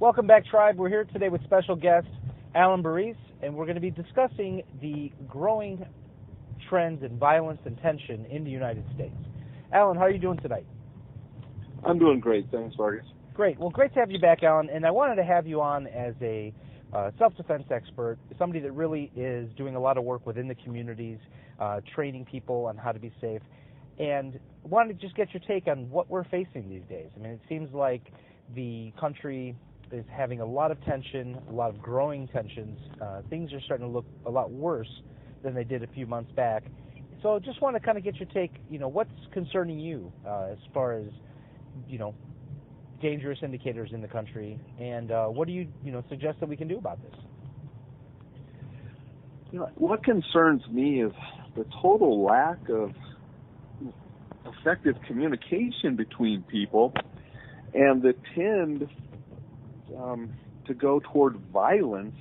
Welcome back, Tribe. We're here today with special guest Alain Burrese, and we're going to be discussing the growing trends in violence and tension in the United States. Alain, how are you doing tonight? I'm doing great. Thanks, Vargas. Great. Well, great to have you back, Alain, and I wanted to have you on as a self-defense expert, somebody that really is doing a lot of work within the communities, training people on how to be safe, and wanted to just get your take on what we're facing these days. I mean, it seems like the country is having a lot of tension, a lot of growing tensions. Things are starting to look a lot worse than they did a few months back. So just want to kind of get your take, what's concerning you as far as, dangerous indicators in the country, and what do you, suggest that we can do about this? What concerns me is the total lack of effective communication between people and the tend to go toward violence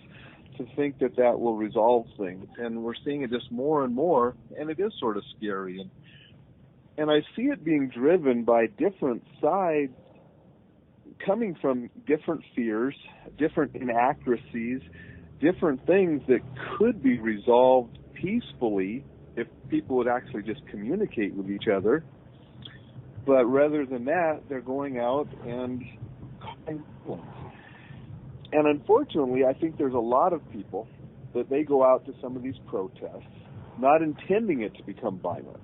to think that will resolve things. And we're seeing it just more and more, and it is sort of scary. And I see it being driven by different sides coming from different fears, different inaccuracies, different things that could be resolved peacefully if people would actually just communicate with each other. But rather than that, they're going out and causing violence. And unfortunately, I think there's a lot of people that they go out to some of these protests not intending it to become violent.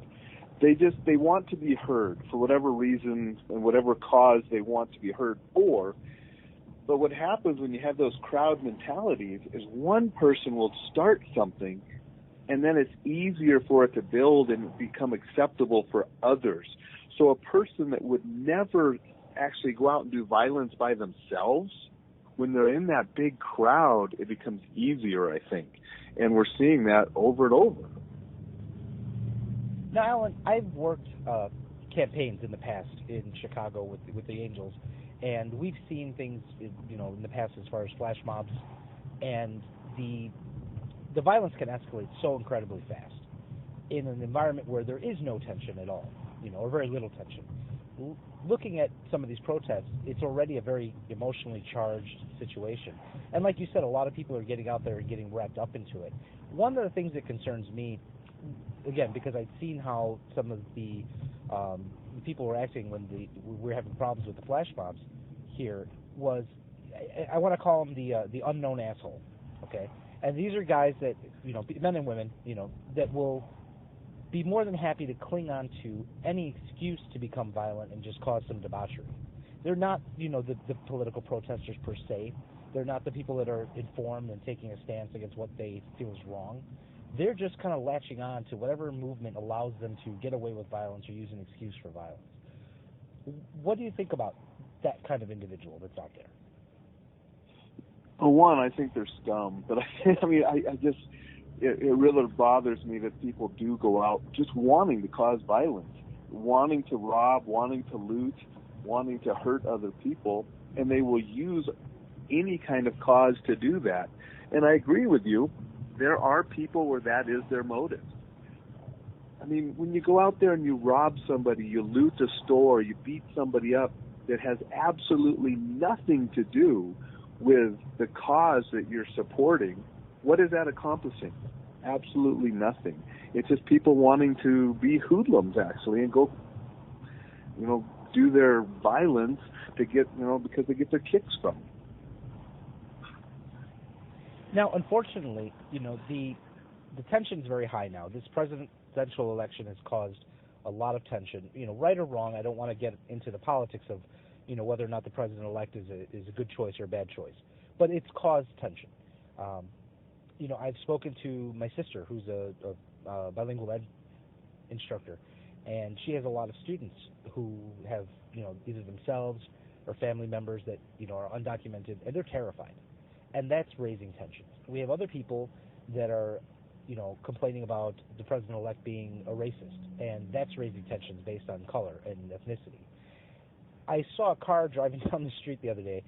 They want to be heard for whatever reason and whatever cause they want to be heard for. But what happens when you have those crowd mentalities is one person will start something, and then it's easier for it to build and become acceptable for others. So a person that would never actually go out and do violence by themselves, when they're in that big crowd, it becomes easier, I think. And we're seeing that over and over. Now, Alain, I've worked campaigns in the past in Chicago with the Angels, and we've seen things, in the past as far as flash mobs, and the violence can escalate so incredibly fast in an environment where there is no tension at all, or very little tension. Looking at some of these protests, it's already a very emotionally charged situation. And like you said, a lot of people are getting out there and getting wrapped up into it. One of the things that concerns me, again, because I've seen how some of the people were acting when we were having problems with the flash mobs here, was, I want to call them the unknown asshole, okay? And these are guys that, men and women, that will be more than happy to cling on to any excuse to become violent and just cause some debauchery. They're not, the political protesters per se. They're not the people that are informed and taking a stance against what they feel is wrong. They're just kind of latching on to whatever movement allows them to get away with violence or use an excuse for violence. What do you think about that kind of individual that's out there? Well, one, I think they're scum, but it really bothers me that people do go out just wanting to cause violence, wanting to rob, wanting to loot, wanting to hurt other people, and they will use any kind of cause to do that. And I agree with you. There are people where that is their motive. I mean, when you go out there and you rob somebody, you loot a store, you beat somebody up that has absolutely nothing to do with the cause that you're supporting, what is that accomplishing? Absolutely nothing. It's just people wanting to be hoodlums, actually, and go, do their violence to get, because they get their kicks from it. Now, unfortunately, the tension's very high now. This presidential election has caused a lot of tension. Right or wrong, I don't want to get into the politics of, whether or not the president-elect is a good choice or a bad choice. But it's caused tension. I've spoken to my sister, who's a bilingual ed instructor, and she has a lot of students who have, either themselves or family members that, are undocumented, and they're terrified. And that's raising tensions. We have other people that are, complaining about the president-elect being a racist, and that's raising tensions based on color and ethnicity. I saw a car driving down the street the other day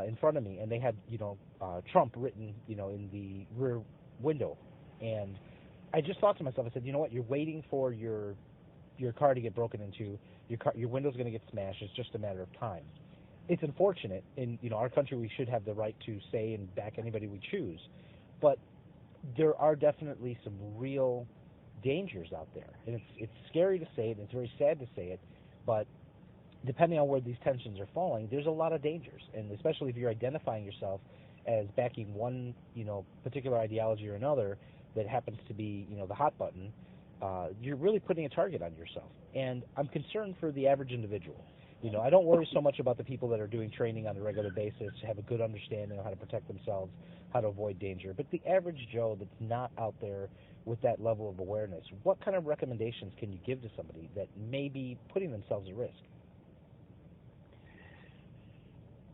in front of me, and they had, Trump written, in the rear window. And I just thought to myself, I said, you know what, you're waiting for your car to get broken into, your window's going to get smashed, it's just a matter of time. it's unfortunate. In our country, we should have the right to say and back anybody we choose, but there are definitely some real dangers out there, and it's scary to say it, and it's very sad to say it, but depending on where these tensions are falling, there's a lot of dangers, and especially if you're identifying yourself as backing one particular ideology or another that happens to be the hot button, you're really putting a target on yourself. And I'm concerned for the average individual. I don't worry so much about the people that are doing training on a regular basis, have a good understanding of how to protect themselves, how to avoid danger. But the average Joe that's not out there with that level of awareness, what kind of recommendations can you give to somebody that may be putting themselves at risk?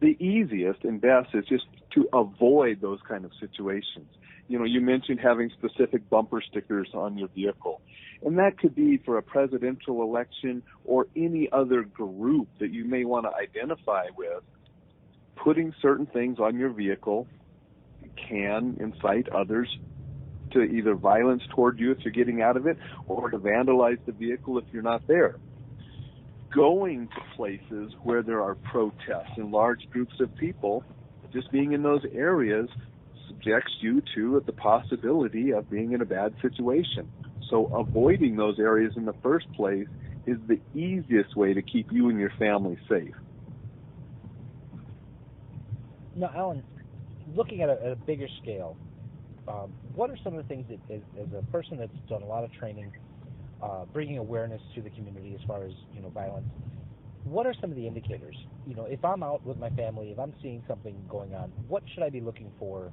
The easiest and best is just to avoid those kind of situations. You mentioned having specific bumper stickers on your vehicle, and that could be for a presidential election or any other group that you may want to identify with. Putting certain things on your vehicle can incite others to either violence toward you if you're getting out of it, or to vandalize the vehicle if you're not there. Going to places where there are protests and large groups of people, just being in those areas subjects you to the possibility of being in a bad situation. So avoiding those areas in the first place is the easiest way to keep you and your family safe. Now, Alan, looking at a bigger scale, what are some of the things that, as a person that's done a lot of training, bringing awareness to the community as far as violence, what are some of the indicators? If I'm out with my family, if I'm seeing something going on, what should I be looking for?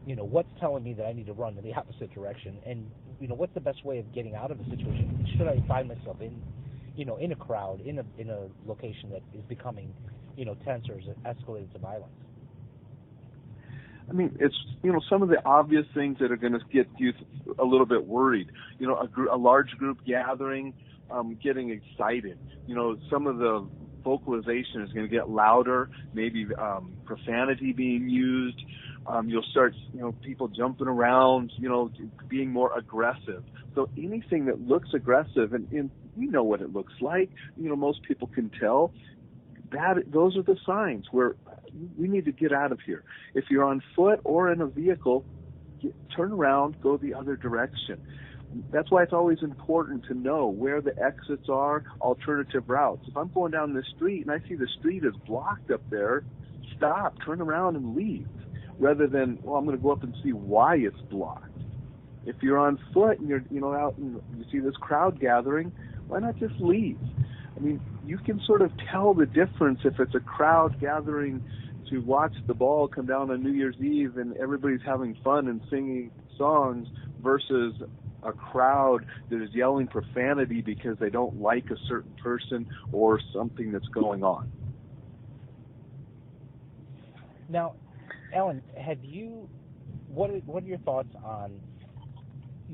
What's telling me that I need to run in the opposite direction? And what's the best way of getting out of a situation? Should I find myself in a crowd, in a location that is becoming tense or is escalated to violence? I mean, it's some of the obvious things that are going to get you a little bit worried. A large group gathering, getting excited. Some of the vocalization is going to get louder. Maybe profanity being used. You'll start, people jumping around. Being more aggressive. So anything that looks aggressive, and we know what it looks like. Most people can tell. Those are the signs where we need to get out of here. If you're on foot or in a vehicle, turn around, go the other direction. That's why it's always important to know where the exits are, alternative routes. If I'm going down the street and I see the street is blocked up there, stop, turn around and leave, rather than, I'm going to go up and see why it's blocked. If you're on foot and you're out and you see this crowd gathering, why not just leave? I mean, you can sort of tell the difference if it's a crowd gathering to watch the ball come down on New Year's Eve and everybody's having fun and singing songs versus a crowd that is yelling profanity because they don't like a certain person or something that's going on. Now, Alan, what are your thoughts on,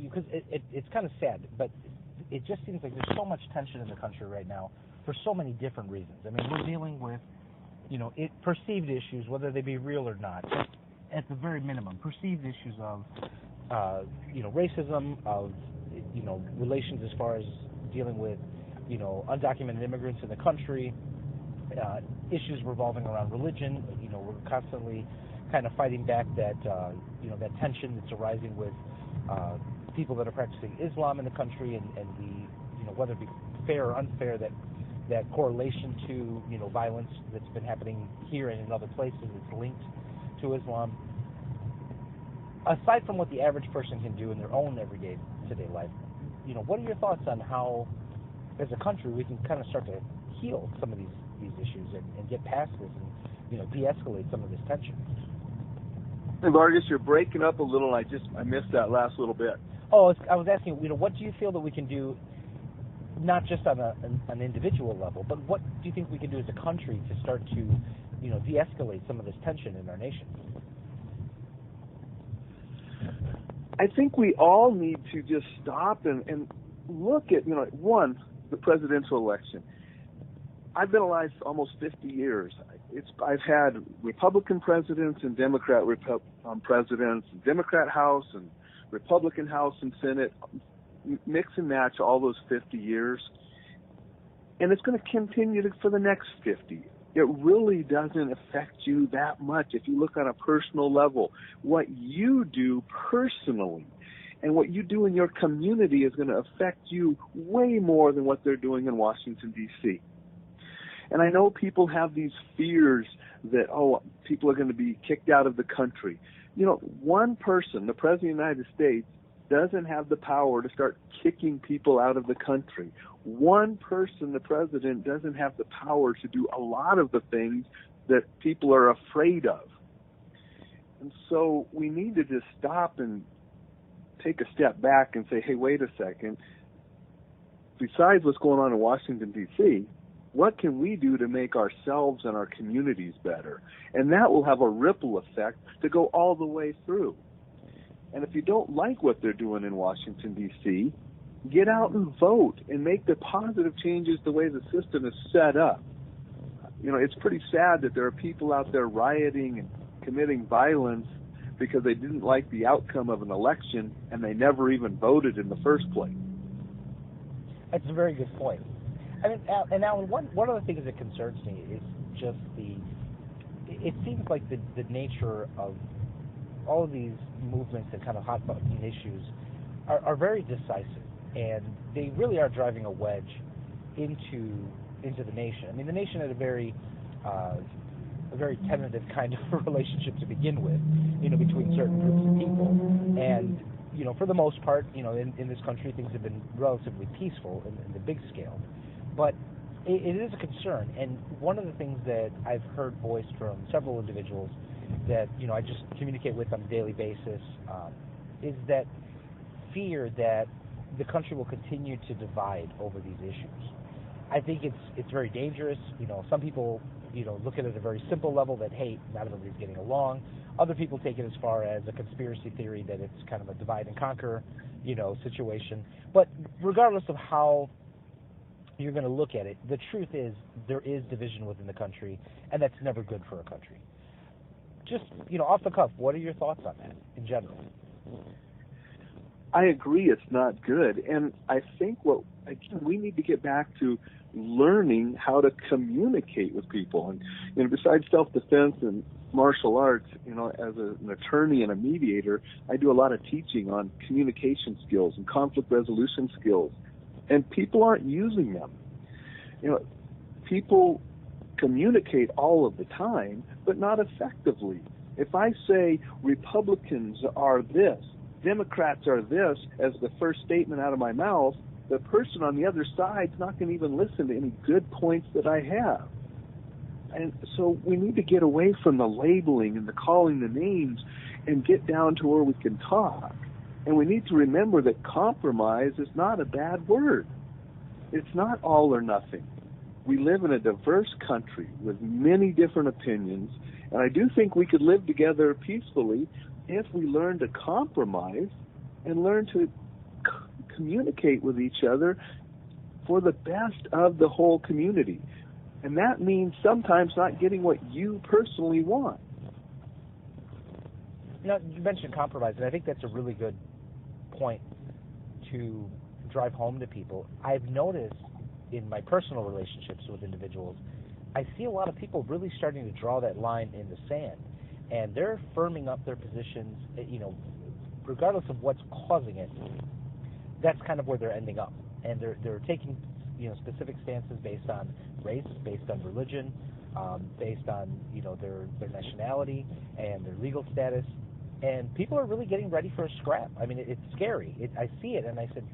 because it's kind of sad, but it just seems like there's so much tension in the country right now for so many different reasons. I mean, we're dealing with, perceived issues, whether they be real or not, at the very minimum, perceived issues of, racism, of, relations as far as dealing with, undocumented immigrants in the country, issues revolving around religion. We're constantly kind of fighting back that, that tension that's arising with people that are practicing Islam in the country, and the, whether it be fair or unfair, that correlation to, violence that's been happening here and in other places that's linked to Islam. Aside from what the average person can do in their own everyday, today life, what are your thoughts on how, as a country, we can kind of start to heal some of these issues and get past this and, de-escalate some of this tension? Hey, Vargas, you're breaking up a little. I missed that last little bit. Oh, I was asking, what do you feel that we can do, not just on an individual level, but what do you think we can do as a country to start to, de-escalate some of this tension in our nation? I think we all need to just stop and look at, one, the presidential election. I've been alive for almost 50 years. I've had Republican presidents and Democrat presidents, Democrat House and Republican House and Senate, mix and match all those 50 years. And it's going to continue for the next 50. it really doesn't affect you that much if you look on a personal level. What you do personally and what you do in your community is going to affect you way more than what they're doing in Washington, D.C. And I know people have these fears that, people are going to be kicked out of the country. One person, the President of the United States, doesn't have the power to start kicking people out of the country. One person, the President, doesn't have the power to do a lot of the things that people are afraid of. And so we need to just stop and take a step back and say, hey, wait a second. Besides what's going on in Washington, D.C., what can we do to make ourselves and our communities better? And that will have a ripple effect to go all the way through. And if you don't like what they're doing in Washington, D.C., get out and vote and make the positive changes the way the system is set up. It's pretty sad that there are people out there rioting and committing violence because they didn't like the outcome of an election and they never even voted in the first place. That's a very good point. I mean, and Alan, one of the things that concerns me is just it seems like the nature of all of these movements and kind of hot button issues are very decisive, and they really are driving a wedge into the nation. I mean, the nation had a very tentative kind of relationship to begin with, between certain groups of people, and for the most part, in this country, things have been relatively peaceful in the big scale, but it is a concern. And one of the things that I've heard voiced from several individuals that I just communicate with on a daily basis is that fear that the country will continue to divide over these issues. I think it's very dangerous. Some people look at it at a very simple level that, hey, not everybody's getting along. Other people take it as far as a conspiracy theory that it's kind of a divide and conquer situation. But regardless of how you're going to look at it, the truth is there is division within the country, and that's never good for a country. Just, off the cuff, what are your thoughts on that in general? I agree it's not good, and I think we need to get back to learning how to communicate with people. And besides self-defense and martial arts, as an attorney and a mediator, I do a lot of teaching on communication skills and conflict resolution skills, and people aren't using them. People communicate all of the time, but not effectively. If I say Republicans are this, Democrats are this as the first statement out of my mouth, the person on the other side's not going to even listen to any good points that I have. And so we need to get away from the labeling and the calling the names and get down to where we can talk. And we need to remember that compromise is not a bad word. It's not all or nothing. We live in a diverse country with many different opinions, and I do think we could live together peacefully if we learn to compromise and learn to communicate with each other for the best of the whole community. And that means sometimes not getting what you personally want. You mentioned compromise, and I think that's a really good point to drive home to people. I've noticed in my personal relationships with individuals, I see a lot of people really starting to draw that line in the sand, and they're firming up their positions, regardless of what's causing it. That's kind of where they're ending up, and they're taking specific stances based on race, based on religion, based on their nationality and their legal status, and people are really getting ready for a scrap. I mean, it's scary. I see it, and I said,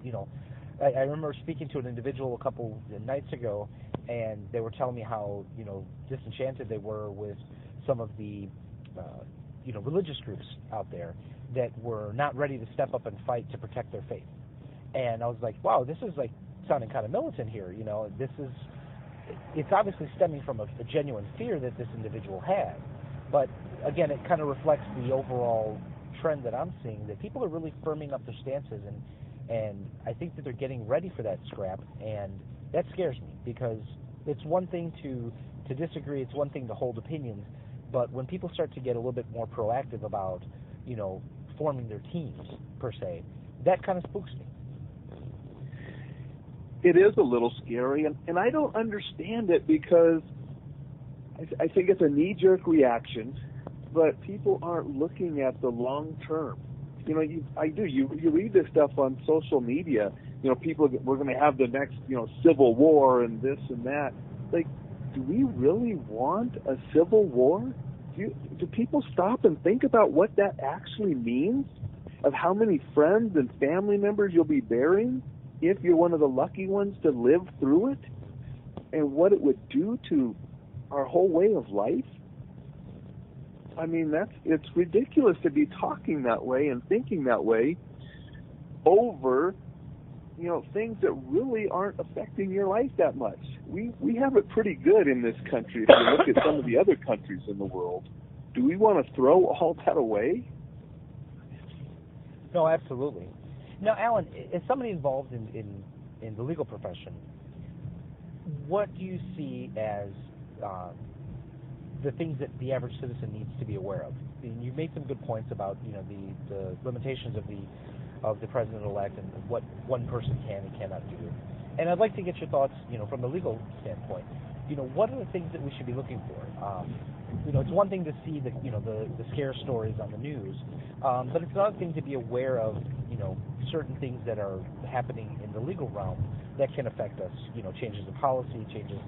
I remember speaking to an individual a couple nights ago, and they were telling me how disenchanted they were with some of the religious groups out there that were not ready to step up and fight to protect their faith. And I was like, wow, this is like sounding kind of militant here. It's obviously stemming from a genuine fear that this individual had. But again, it kind of reflects the overall trend that I'm seeing, that people are really firming up their stances, and I think that they're getting ready for that scrap, and that scares me, because it's one thing to disagree, it's one thing to hold opinions, but when people start to get a little bit more proactive about, forming their teams, per se, that kind of spooks me. It is a little scary, and I don't understand it, because I think it's a knee-jerk reaction, but people aren't looking at the long term. You read this stuff on social media. People, we're going to have the next, civil war and this and that. Like, do we really want a civil war? Do people stop and think about what that actually means? Of how many friends and family members you'll be burying if you're one of the lucky ones to live through it? And what it would do to our whole way of life? I mean, it's ridiculous to be talking that way and thinking that way over, things that really aren't affecting your life that much. We have it pretty good in this country if you look at some of the other countries in the world. Do we want to throw all that away? No, absolutely. Now, Alan, as somebody involved in the legal profession, what do you see as the things that the average citizen needs to be aware of? And you made some good points about the limitations of the president-elect and what one person can and cannot do. And I'd like to get your thoughts, from the legal standpoint. What are the things that we should be looking for? It's one thing to see the scare stories on the news, but it's another thing to be aware of, certain things that are happening in the legal realm that can affect us. Changes in policy, changes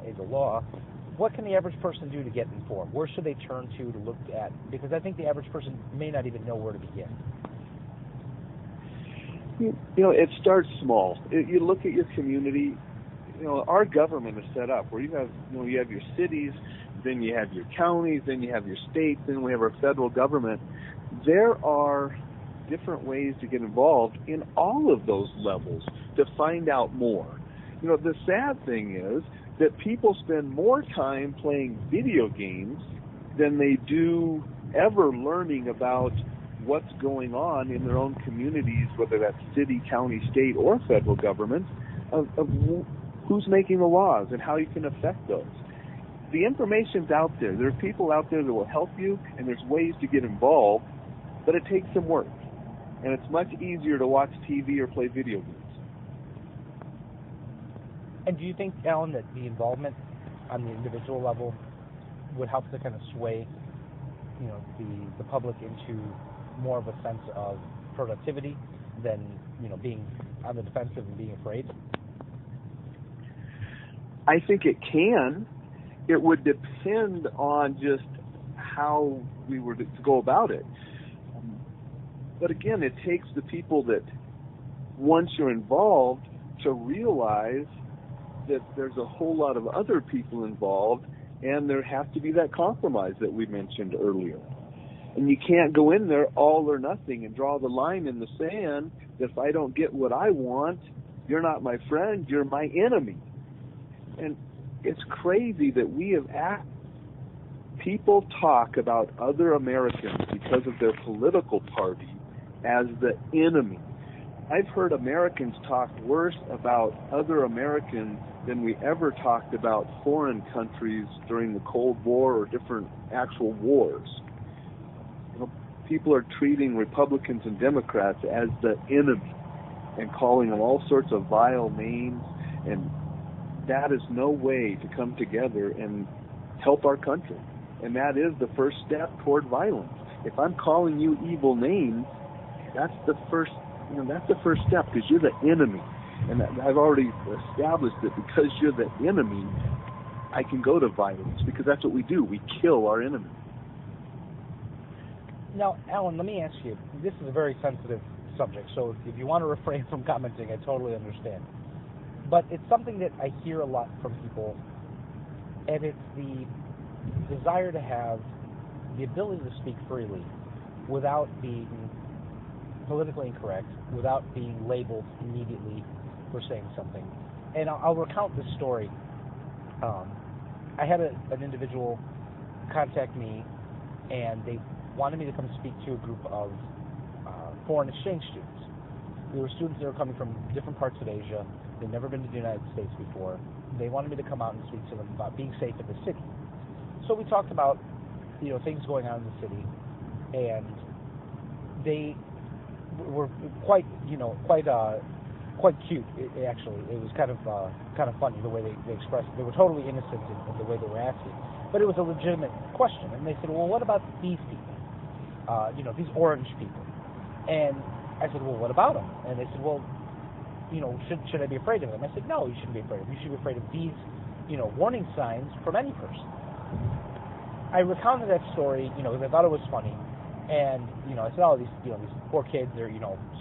in the law. What can the average person do to get informed? Where should they turn to look at? Because I think the average person may not even know where to begin. It starts small. You look at your community. Our government is set up where you have your cities, then you have your counties, then you have your states, then we have our federal government. There are different ways to get involved in all of those levels to find out more. The sad thing is that people spend more time playing video games than they do ever learning about what's going on in their own communities, whether that's city, county, state, or federal government, of who's making the laws and how you can affect those. The information's out there. There are people out there that will help you, and there's ways to get involved, but it takes some work. And it's much easier to watch TV or play video games. And do you think, Alan, that the involvement on the individual level would help to kind of sway, the public into more of a sense of productivity than, being on the defensive and being afraid? I think it can. It would depend on just how we were to go about it. But again, it takes the people that, once you're involved, to realize that there's a whole lot of other people involved, and there has to be that compromise that we mentioned earlier. And you can't go in there all or nothing and draw the line in the sand that if I don't get what I want, you're not my friend, you're my enemy. And it's crazy that we have people talk about other Americans because of their political party as the enemy. I've heard Americans talk worse about other Americans than we ever talked about foreign countries during the Cold War or different actual wars. People are treating Republicans and Democrats as the enemy and calling them all sorts of vile names, and that is no way to come together and help our country. And that is the first step toward violence. If I'm calling you evil names, that's the first step, because you're the enemy. And I've already established that because you're the enemy, I can go to violence, because that's what we do. We kill our enemy. Now, Alan, let me ask you, this is a very sensitive subject, so if you want to refrain from commenting, I totally understand. But it's something that I hear a lot from people, and it's the desire to have the ability to speak freely without being politically incorrect, without being labeled immediately for saying something. And I'll recount this story. I had an individual contact me, and they wanted me to come speak to a group of foreign exchange students. They were students that were coming from different parts of Asia. They'd never been to the United States before. They wanted me to come out and speak to them about being safe in the city. So we talked about, things going on in the city, and they were quite quite cute. Actually, it was kind of funny the way they expressed it. They were totally innocent in the way they were asking, but it was a legitimate question. And they said, well, what about these people? These orange people. And I said, well, what about them? And they said, well, should I be afraid of them? I said, no, you shouldn't be afraid of them. You should be afraid of these, warning signs from any person. I recounted that story, because I thought it was funny. And, I said, oh, these poor kids, they're,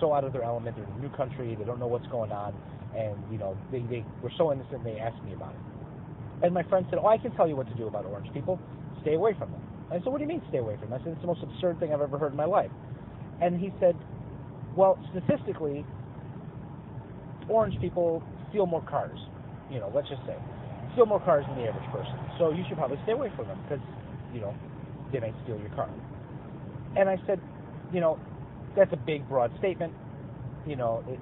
so out of their element. They're in a new country. They don't know what's going on. And, they were so innocent, they asked me about it. And my friend said, oh, I can tell you what to do about orange people. Stay away from them. I said, what do you mean stay away from them? I said, it's the most absurd thing I've ever heard in my life. And he said, well, statistically, orange people steal more cars. Let's just say. Steal more cars than the average person. So you should probably stay away from them because, they may steal your car. And I said, that's a big, broad statement.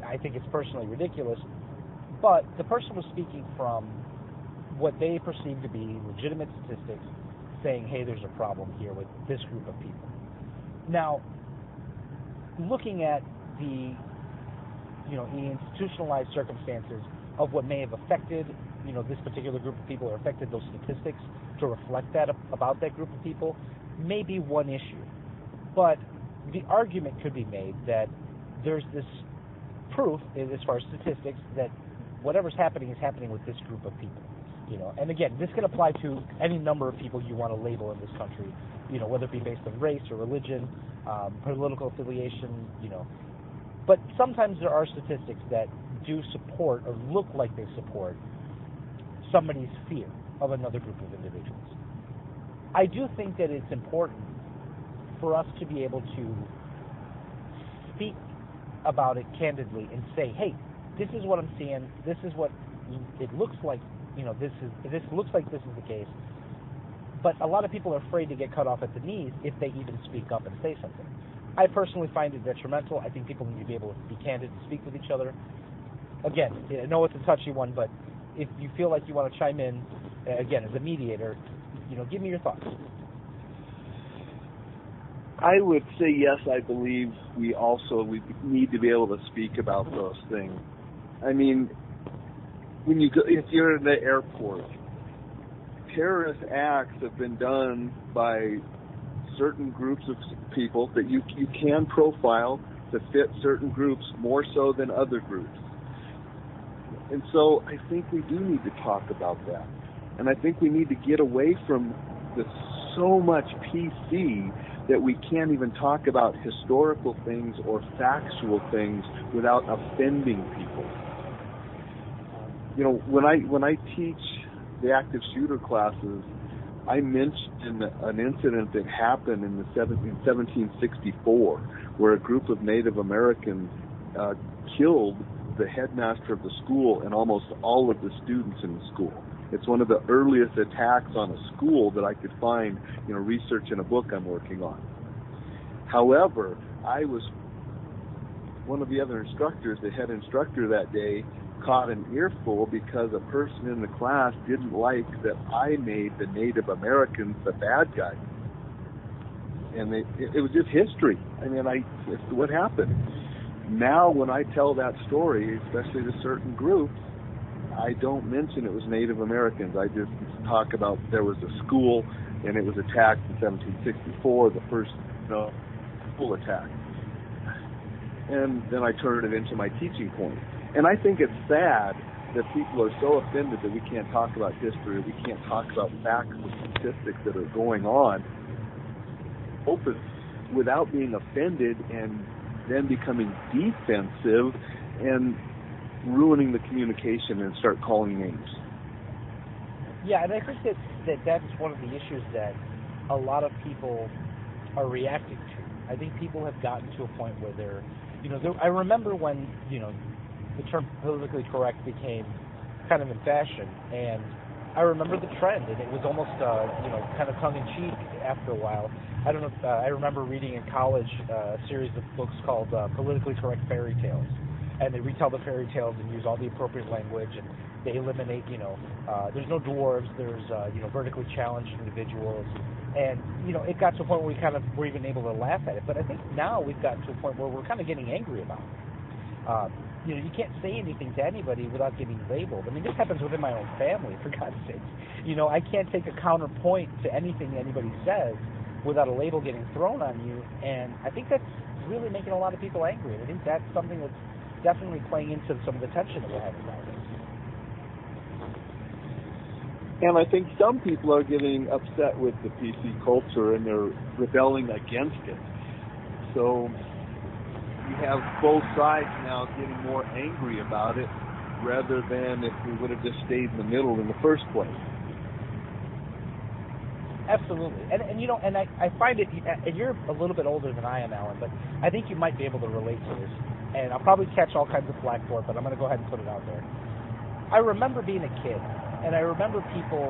I think it's personally ridiculous. But the person was speaking from what they perceive to be legitimate statistics, saying, hey, there's a problem here with this group of people. Now, looking at the institutionalized circumstances of what may have affected, this particular group of people or affected those statistics to reflect that about that group of people may be one issue. But the argument could be made that there's this proof, as far as statistics, that whatever's happening is happening with this group of people. And again, this can apply to any number of people you want to label in this country, whether it be based on race or religion, political affiliation, But sometimes there are statistics that do support or look like they support somebody's fear of another group of individuals. I do think that it's important for us to be able to speak about it candidly and say, hey, this is what I'm seeing, this is what it looks like, this looks like this is the case. But a lot of people are afraid to get cut off at the knees if they even speak up and say something. I personally find it detrimental. I think people need to be able to be candid and speak with each other. Again, I know it's a touchy one, but if you feel like you want to chime in, again, as a mediator, give me your thoughts. I would say yes, I believe we need to be able to speak about those things. I mean, if you're in the airport, terrorist acts have been done by certain groups of people that you can profile to fit certain groups more so than other groups. And so I think we do need to talk about that. And I think we need to get away from the so much PC that we can't even talk about historical things or factual things without offending people. When I teach the active shooter classes, I mentioned an incident that happened in 1764 where a group of Native Americans killed the headmaster of the school and almost all of the students in the school. It's one of the earliest attacks on a school that I could find, research in a book I'm working on. However, I was one of the other instructors, the head instructor that day, caught an earful because a person in the class didn't like that I made the Native Americans the bad guys. And it was just history. It's what happened. Now when I tell that story, especially to certain groups, I don't mention it was Native Americans. I just talk about there was a school and it was attacked in 1764, the first school attack. And then I turn it into my teaching point. And I think it's sad that people are so offended that we can't talk about history, we can't talk about facts and statistics that are going on open without being offended and then becoming defensive and ruining the communication and start calling names. Yeah, and I think that's one of the issues that a lot of people are reacting to. I think people have gotten to a point where they're, I remember when, the term politically correct became kind of in fashion, and I remember the trend, and it was almost, kind of tongue-in-cheek after a while. I don't know if, I remember reading in college a series of books called Politically Correct Fairy Tales, and they retell the fairy tales and use all the appropriate language, and they eliminate, there's no dwarves, there's, vertically challenged individuals, and, it got to a point where we kind of were even able to laugh at it, but I think now we've gotten to a point where we're kind of getting angry about it. You can't say anything to anybody without getting labeled. I mean, this happens within my own family, for God's sakes. I can't take a counterpoint to anything anybody says without a label getting thrown on you, and I think that's really making a lot of people angry. I think that's something that's definitely playing into some of the tension that we're having nowadays. And I think some people are getting upset with the PC culture and they're rebelling against it. So you have both sides now getting more angry about it rather than if we would have just stayed in the middle in the first place. Absolutely. And I find it, and you're a little bit older than I am, Alan, but I think you might be able to relate to this. And I'll probably catch all kinds of flack for it, but I'm going to go ahead and put it out there. I remember being a kid, and I remember people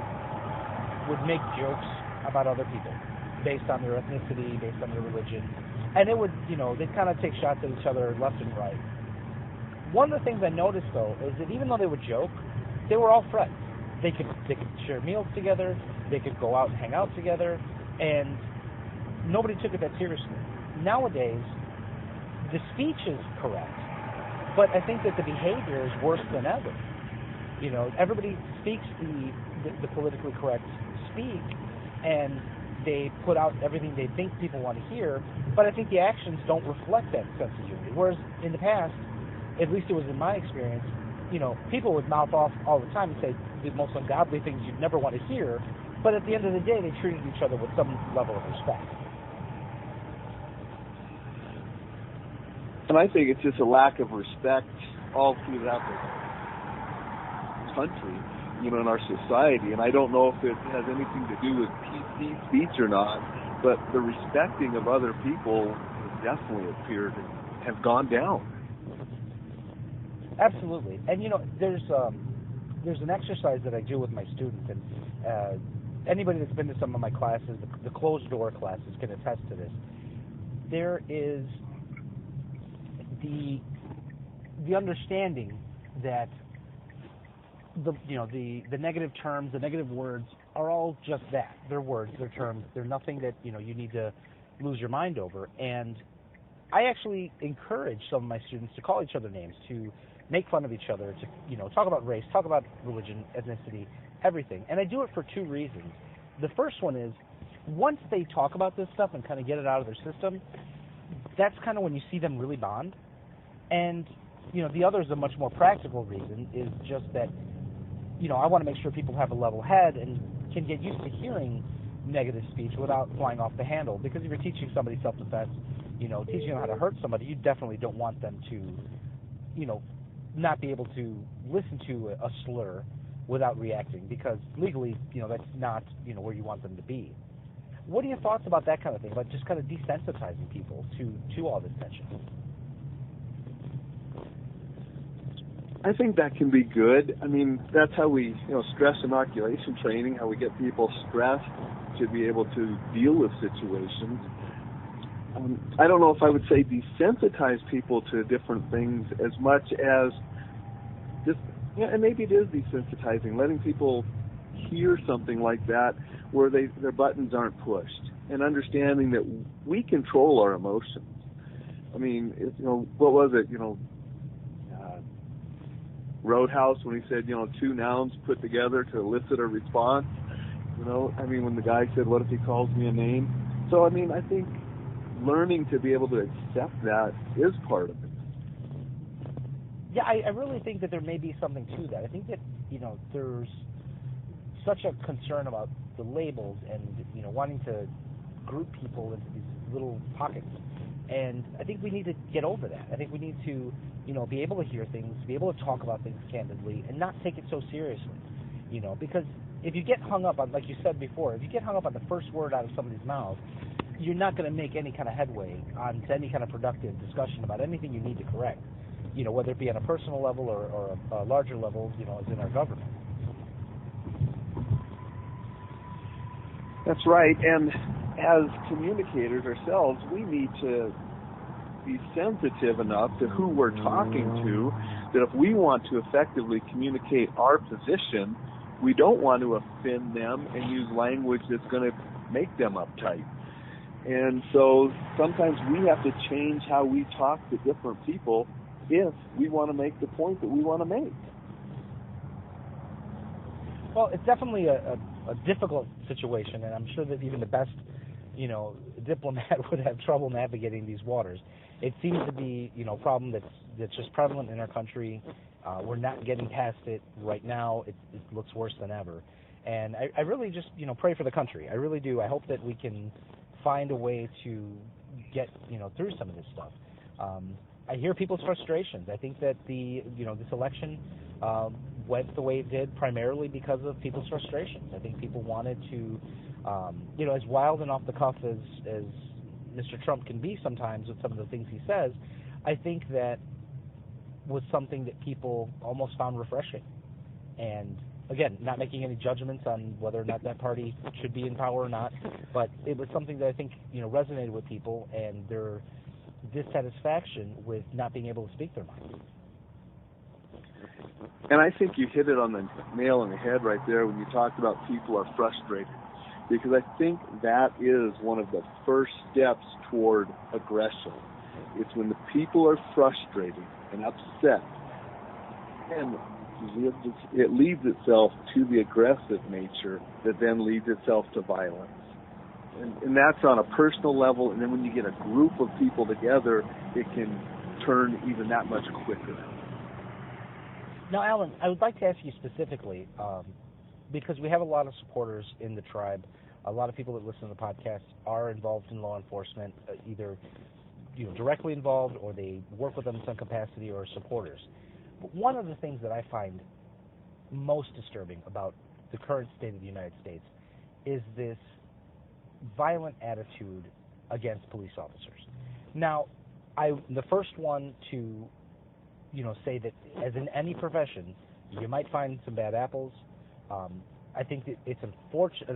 would make jokes about other people based on their ethnicity, based on their religion, and it would, they'd kind of take shots at each other left and right. One of the things I noticed, though, is that even though they would joke, they were all friends. They could share meals together, they could go out and hang out together, and nobody took it that seriously. Nowadays, the speech is correct, but I think that the behavior is worse than ever. Everybody speaks the politically correct speak, and they put out everything they think people want to hear, but I think the actions don't reflect that sense of unity. Whereas in the past, at least it was in my experience, people would mouth off all the time and say the most ungodly things you'd never want to hear, but at the end of the day, they treated each other with some level of respect. And I think it's just a lack of respect all throughout the country, in our society. And I don't know if it has anything to do with PC speech or not, but the respecting of other people has definitely appeared and has gone down. Absolutely. And, there's an exercise that I do with my students, and anybody that's been to some of my classes, the closed-door classes, can attest to this. There is the understanding that the negative terms, the negative words are all just that. They're words, they're terms, they're nothing that you need to lose your mind over. And I actually encourage some of my students to call each other names, to make fun of each other, to talk about race, talk about religion, ethnicity, everything. And I do it for two reasons. The first one is, once they talk about this stuff and kind of get it out of their system, that's kind of when you see them really bond. And the other is a much more practical reason, is just that I want to make sure people have a level head and can get used to hearing negative speech without flying off the handle. Because if you're teaching somebody self-defense, teaching them how to hurt somebody, you definitely don't want them to, not be able to listen to a slur without reacting, because legally, that's not, where you want them to be. What are your thoughts about that kind of thing, about just kind of desensitizing people to all this tension? I think that can be good. I mean, that's how we, stress inoculation training, how we get people stressed to be able to deal with situations. I don't know if I would say desensitize people to different things as much as just, and maybe it is desensitizing, letting people hear something like that where their buttons aren't pushed, and understanding that we control our emotions. I mean, what was it, Roadhouse, when he said, two nouns put together to elicit a response. When the guy said, what if he calls me a name? So, I think learning to be able to accept that is part of it. Yeah, I really think that there may be something to that. I think that, there's such a concern about the labels and, wanting to group people into these little pockets. And I think we need to get over that. I think we need to, be able to hear things, be able to talk about things candidly, and not take it so seriously. Because if you get hung up on, like you said before, if you get hung up on the first word out of somebody's mouth, you're not going to make any kind of headway on any kind of productive discussion about anything you need to correct. Whether it be on a personal level or a larger level, as in our government. That's right. And as communicators ourselves, we need to be sensitive enough to who we're talking to, that if we want to effectively communicate our position, we don't want to offend them and use language that's going to make them uptight. And so sometimes we have to change how we talk to different people if we want to make the point that we want to make. Well, it's definitely a difficult situation, and I'm sure that even the best, diplomat would have trouble navigating these waters. It seems to be, a problem that's just prevalent in our country. We're not getting past it right now. It looks worse than ever. And I really just, pray for the country. I really do. I hope that we can find a way to get, through some of this stuff. I hear people's frustrations. I think that this election went the way it did primarily because of people's frustrations. I think people wanted to, as wild and off the cuff as Mr. Trump can be sometimes with some of the things he says, I think that was something that people almost found refreshing. And again, not making any judgments on whether or not that party should be in power or not, but it was something that I think resonated with people and their dissatisfaction with not being able to speak their mind. And I think you hit it on the nail on the head right there when you talked about people are frustrated, because I think that is one of the first steps toward aggression. It's when the people are frustrated and upset, and it leads itself to the aggressive nature that then leads itself to violence. And that's on a personal level, and then when you get a group of people together, it can turn even that much quicker. Now, Alan, I would like to ask you specifically, because we have a lot of supporters in the tribe. A lot of people that listen to the podcast are involved in law enforcement, either directly involved or they work with them in some capacity or supporters. But one of the things that I find most disturbing about the current state of the United States is this violent attitude against police officers. Now, I'm the first one to say that as in any profession, you might find some bad apples. I think that it's an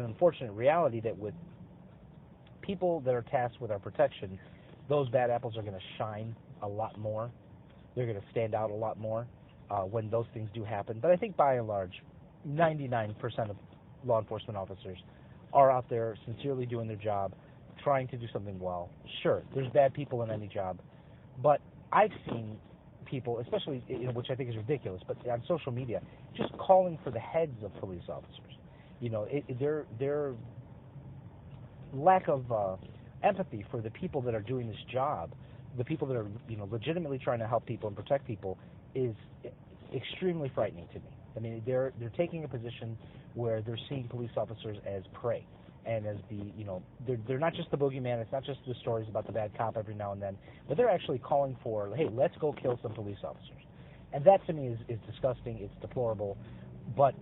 unfortunate reality that with people that are tasked with our protection, those bad apples are going to shine a lot more. They're going to stand out a lot more when those things do happen. But I think by and large, 99% of law enforcement officers are out there sincerely doing their job, trying to do something well. Sure, there's bad people in any job, but I've seen people, especially, which I think is ridiculous, but on social media, just calling for the heads of police officers. Their lack of empathy for the people that are doing this job, the people that are legitimately trying to help people and protect people, is extremely frightening to me. I mean, they're taking a position where they're seeing police officers as prey, and as they're not just the boogeyman. It's not just the stories about the bad cop every now and then, but they're actually calling for, hey, let's go kill some police officers. And that to me is disgusting. It's deplorable. But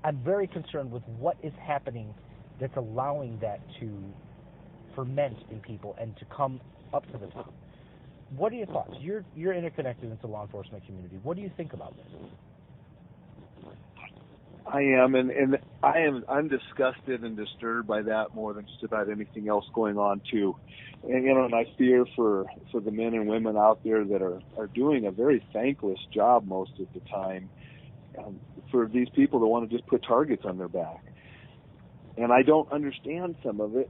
I'm very concerned with what is happening that's allowing that to ferment in people and to come up to the top. What are your thoughts? You're interconnected into the law enforcement community. What do you think about this? I am, and I'm disgusted and disturbed by that more than just about anything else going on too. And and I fear for the men and women out there that are doing a very thankless job most of the time, for these people that want to just put targets on their back. And I don't understand some of it.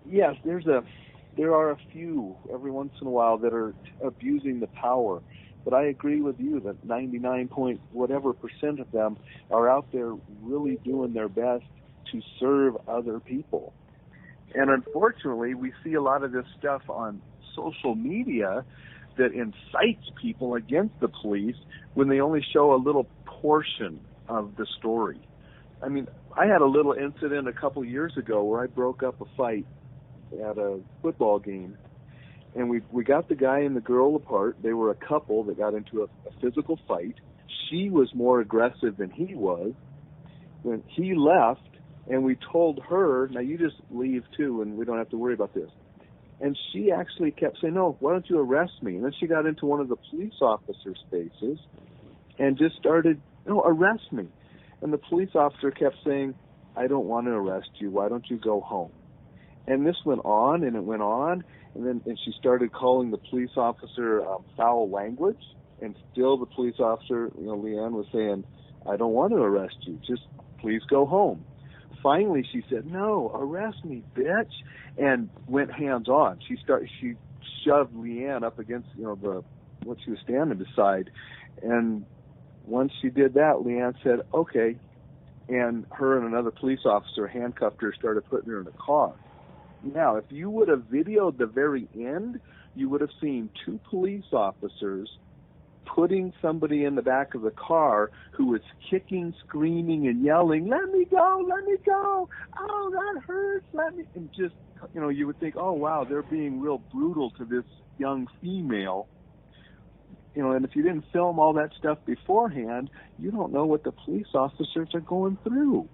Yes, there are a few every once in a while that are abusing the power. But I agree with you that 99% of them are out there really doing their best to serve other people. And unfortunately, we see a lot of this stuff on social media that incites people against the police when they only show a little portion of the story. I mean, I had a little incident a couple years ago where I broke up a fight at a football game. And we got the guy and the girl apart. They were a couple that got into a physical fight. She was more aggressive than he was. When he left, and we told her, now you just leave too, and we don't have to worry about this. And she actually kept saying, no, why don't you arrest me? And then she got into one of the police officers' faces and just started, no, arrest me. And the police officer kept saying, I don't want to arrest you. Why don't you go home? And this went on, and it went on. And she started calling the police officer foul language, and still the police officer, Leanne, was saying, I don't want to arrest you. Just please go home. Finally, she said, no, arrest me, bitch, and went hands on. She shoved Leanne up against, the what she was standing beside. And once she did that, Leanne said, okay. And her and another police officer handcuffed her, started putting her in a car. Now, if you would have videoed the very end, you would have seen two police officers putting somebody in the back of the car who was kicking, screaming, and yelling, let me go, oh, that hurts, let me, and just, you would think, oh, wow, they're being real brutal to this young female. And if you didn't film all that stuff beforehand, you don't know what the police officers are going through.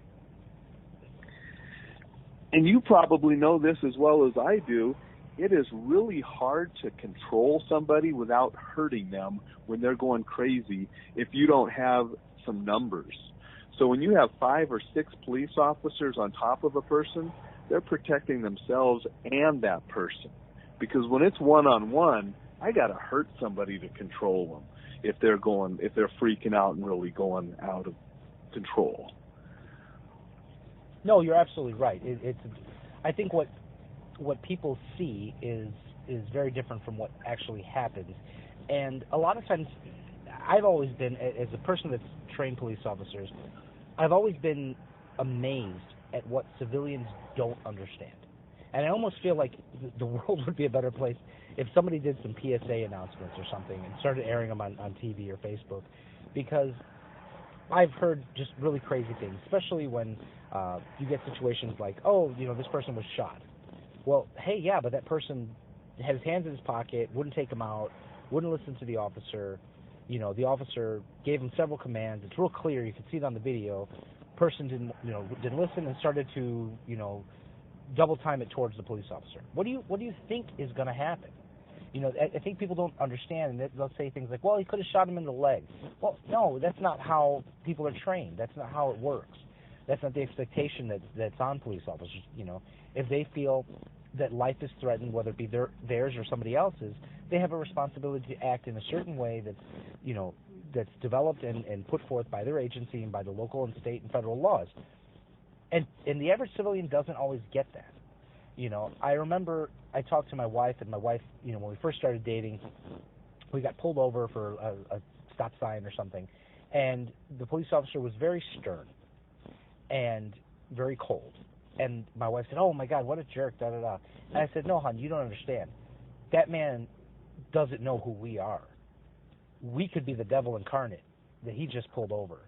And you probably know this as well as I do. It is really hard to control somebody without hurting them when they're going crazy if you don't have some numbers. So when you have 5 or 6 police officers on top of a person, they're protecting themselves and that person. Because when it's one-on-one, I got to hurt somebody to control them if they're freaking out and really going out of control. No, you're absolutely right. I think what people see is very different from what actually happens. And a lot of times, I've always been, as a person that's trained police officers, I've always been amazed at what civilians don't understand. And I almost feel like the world would be a better place if somebody did some PSA announcements or something and started airing them on TV or Facebook, because I've heard just really crazy things, especially when you get situations like, oh, this person was shot. Well, hey, yeah, but that person had his hands in his pocket, wouldn't take them out, wouldn't listen to the officer. The officer gave him several commands. It's real clear. You can see it on the video. Person didn't listen and started to, double time it towards the police officer. What do you think is going to happen? I think people don't understand, and they'll say things like, well, he could have shot him in the leg. Well, no, that's not how people are trained. That's not how it works. That's not the expectation that's on police officers. If they feel that life is threatened, whether it be theirs or somebody else's, they have a responsibility to act in a certain way that's developed and put forth by their agency and by the local and state and federal laws. And the average civilian doesn't always get that. I remember I talked to my wife, and my wife, when we first started dating, we got pulled over for a stop sign or something, and the police officer was very stern and very cold. And my wife said, oh, my God, what a jerk, da-da-da. And I said, no, hon, you don't understand. That man doesn't know who we are. We could be the devil incarnate that he just pulled over.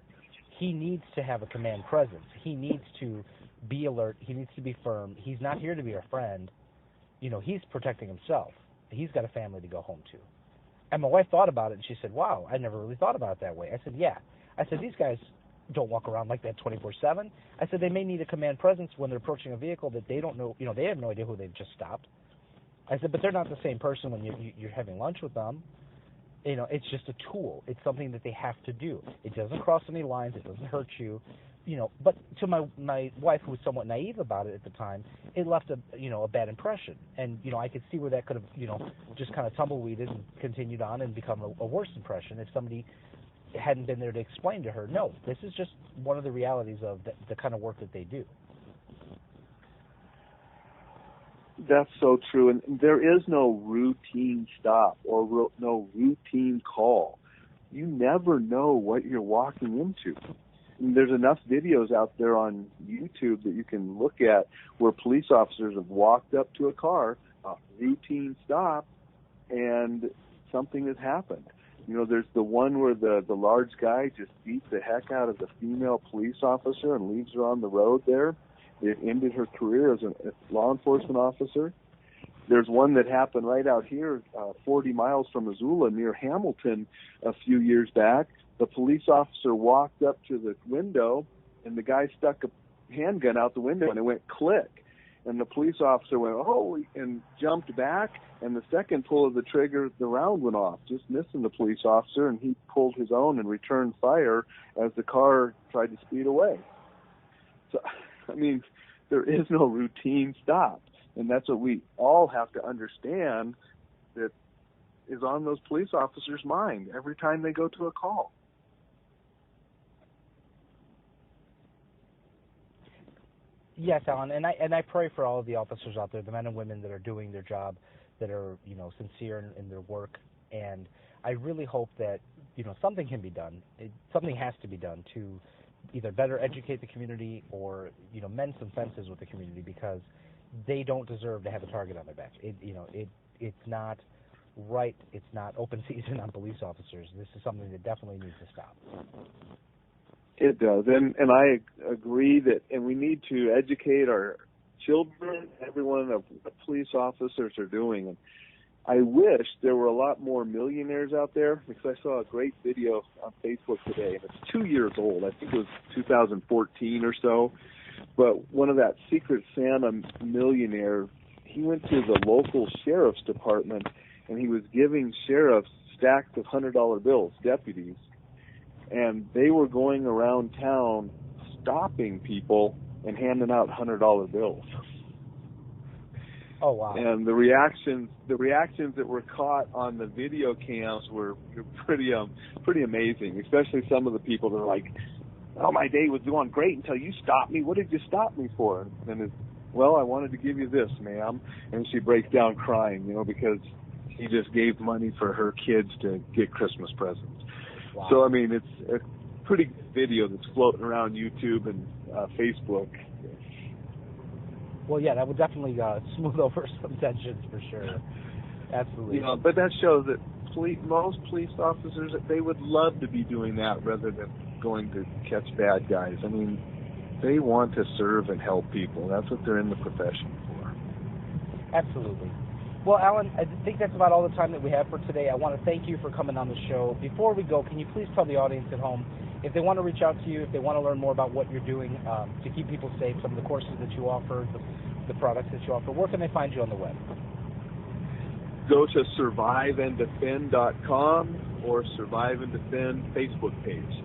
He needs to have a command presence. He needs to be alert. He needs to be firm. He's not here to be our friend. He's protecting himself. He's got a family to go home to. And my wife thought about it, and she said, wow, I never really thought about it that way. I said, yeah. I said, these guys don't walk around like that 24/7. I said, they may need a command presence when they're approaching a vehicle that they don't know, they have no idea who they've just stopped. I said, but they're not the same person when you're having lunch with them. It's just a tool. It's something that they have to do. It doesn't cross any lines. It doesn't hurt you. But to my wife, who was somewhat naive about it at the time, it left a bad impression. And, I could see where that could have, just kind of tumbleweeded and continued on and become a worse impression if somebody hadn't been there to explain to her, no, this is just one of the realities of the kind of work that they do. That's so true. And there is no routine stop or no routine call. You never know what you're walking into. And there's enough videos out there on YouTube that you can look at where police officers have walked up to a car, a routine stop, and something has happened. There's the one where the large guy just beats the heck out of the female police officer and leaves her on the road there. It ended her career as a law enforcement officer. There's one that happened right out here, 40 miles from Missoula near Hamilton a few years back. The police officer walked up to the window, and the guy stuck a handgun out the window, and it went click. And the police officer went, holy, and jumped back, and the second pull of the trigger, the round went off, just missing the police officer, and he pulled his own and returned fire as the car tried to speed away. So, there is no routine stop, and that's what we all have to understand that is on those police officers' mind every time they go to a call. Yes, Alan, and I pray for all of the officers out there, the men and women that are doing their job, that are sincere in their work, and I really hope that something can be done. Something has to be done to either better educate the community or mend some fences with the community, because they don't deserve to have a target on their back. It's not right. It's not open season on police officers. This is something that definitely needs to stop. It does, and I agree that, and we need to educate our children, everyone, of what police officers are doing. And I wish there were a lot more millionaires out there, because I saw a great video on Facebook today, and it's 2 years old. I think it was 2014 or so. But one of that Secret Santa millionaire, he went to the local sheriff's department, and he was giving sheriffs stacks of $100 bills, deputies. And they were going around town stopping people and handing out $100 bills. Oh, wow. And the reactions that were caught on the video cams were pretty amazing, especially some of the people that are like, "Oh, my day was going great until you stopped me. What did you stop me for?" And it's, "Well, I wanted to give you this, ma'am." And she breaks down crying, because he just gave money for her kids to get Christmas presents. Wow. So, I mean, it's a pretty good video that's floating around YouTube and Facebook. Well, yeah, that would definitely smooth over some tensions for sure. Absolutely. But that shows that most police officers, they would love to be doing that rather than going to catch bad guys. I mean, they want to serve and help people. That's what they're in the profession for. Absolutely. Well, Alan, I think that's about all the time that we have for today. I want to thank you for coming on the show. Before we go, can you please tell the audience at home, if they want to reach out to you, if they want to learn more about what you're doing to keep people safe, some of the courses that you offer, the products that you offer, where can they find you on the web? Go to surviveanddefend.com or Survive and Defend Facebook page.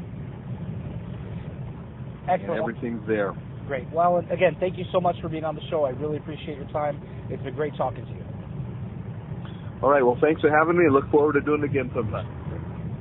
Excellent. And everything's there. Great. Well, again, thank you so much for being on the show. I really appreciate your time. It's been great talking to you. All right. Well, thanks for having me. I look forward to doing it again sometime.